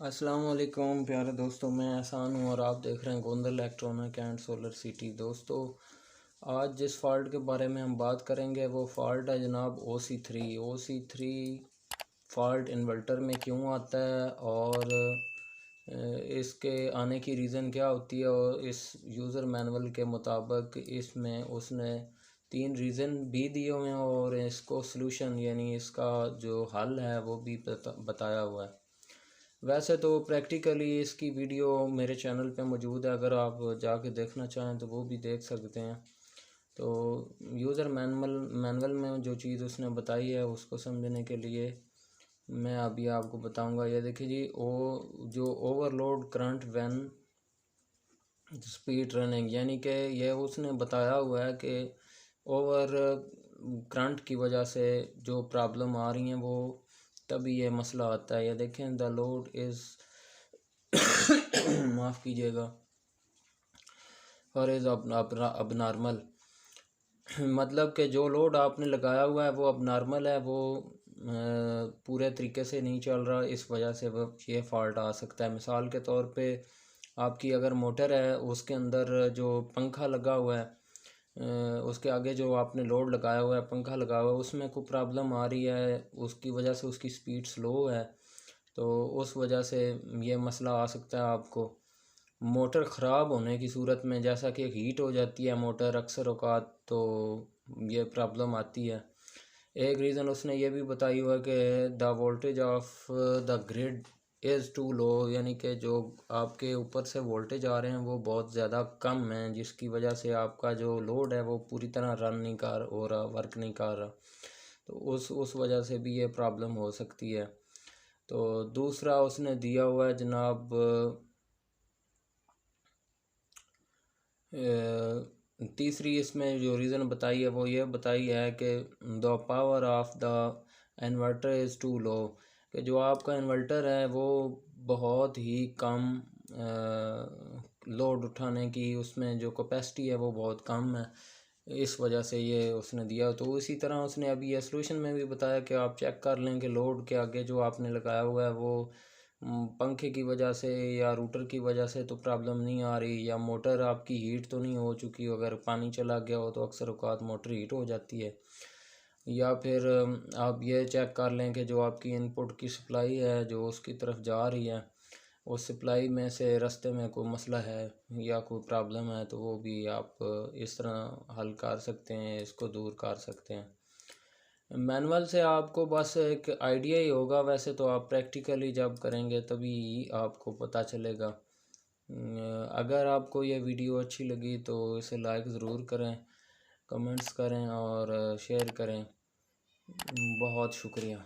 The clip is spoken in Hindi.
अस्सलाम वालेकुम प्यारे दोस्तों, मैं एहसान हूँ और आप देख रहे हैं Gondal electronic and solar city. दोस्तों, आज जिस फ़ॉल्ट के बारे में हम बात करेंगे वो फ़ॉल्ट है जनाब ओ सी थ्री फ़ॉल्ट इन्वर्टर में क्यों आता है और इसके आने की रीज़न क्या होती है। और इस यूज़र मैनुअल के मुताबिक इसमें उसने 3 रीज़न भी दिए हुए हैं और इसको सलूशन यानी इसका जो हल है वो भी बताया हुआ है। वैसे तो प्रैक्टिकली इसकी वीडियो मेरे चैनल पे मौजूद है, अगर आप जाके देखना चाहें तो वो भी देख सकते हैं। तो यूज़र मैनुअल में जो चीज़ उसने बताई है उसको समझने के लिए मैं अभी आपको बताऊंगा। ये देखिए जी, जो overload current when speed running, यानी कि ये उसने बताया हुआ है कि ओवर करंट की वजह से जो प्रॉब्लम आ रही हैं वो तभी ये मसला आता है। ये देखें, द लोड इज़ माफ़ कीजिएगा और इज़ अब नॉर्मल मतलब कि जो लोड आपने लगाया हुआ है वो अब नॉर्मल है, वो पूरे तरीके से नहीं चल रहा। इस वजह से वो ये फ़ॉल्ट आ सकता है। मिसाल के तौर पे आपकी अगर मोटर है उसके अंदर जो पंखा लगा हुआ है, उसके आगे जो आपने लोड लगाया हुआ है, पंखा लगा हुआ है, उसमें कोई प्रॉब्लम आ रही है, उसकी वजह से उसकी स्पीड स्लो है, तो उस वजह से ये मसला आ सकता है आपको। मोटर ख़राब होने की सूरत में, जैसा कि हीट हो जाती है मोटर अक्सर औक़ात, तो ये प्रॉब्लम आती है। एक रीज़न उसने ये भी बताई हुआ कि the voltage of the grid is too low, यानी कि जो आपके ऊपर से वोल्टेज आ रहे हैं वो बहुत ज़्यादा कम हैं, जिसकी वजह से आपका जो लोड है वो पूरी तरह रन नहीं कर हो रहा, वर्क नहीं कर रहा। तो उस वजह से भी ये प्रॉब्लम हो सकती है। तो दूसरा उसने दिया हुआ है जनाब, तीसरी इसमें जो रीज़न बताई है वो ये बताई है कि the power of the inverter is too low, कि जो आपका इन्वर्टर है वो बहुत ही कम लोड उठाने की, उसमें जो कैपेसिटी है वो बहुत कम है। इस वजह से ये उसने दिया। तो इसी तरह उसने अभी ये सलूशन में भी बताया कि आप चेक कर लें कि लोड के आगे जो आपने लगाया हुआ है वो पंखे की वजह से या रूटर की वजह से तो प्रॉब्लम नहीं आ रही, या मोटर आपकी हीट तो नहीं हो चुकी। अगर पानी चला गया हो तो अक्सर औक़ात मोटर हीट हो जाती है। या फिर आप ये चेक कर लें कि जो आपकी इनपुट की सप्लाई है जो उसकी तरफ जा रही है, उस सप्लाई में से रास्ते में कोई मसला है या कोई प्रॉब्लम है, तो वो भी आप इस तरह हल कर सकते हैं, इसको दूर कर सकते हैं। मैनुअल से आपको बस एक आइडिया ही होगा, वैसे तो आप प्रैक्टिकली जब करेंगे तभी आपको पता चलेगा। अगर आपको ये वीडियो अच्छी लगी तो इसे लाइक ज़रूर करें, कमेंट्स करें और शेयर करें। बहुत शुक्रिया।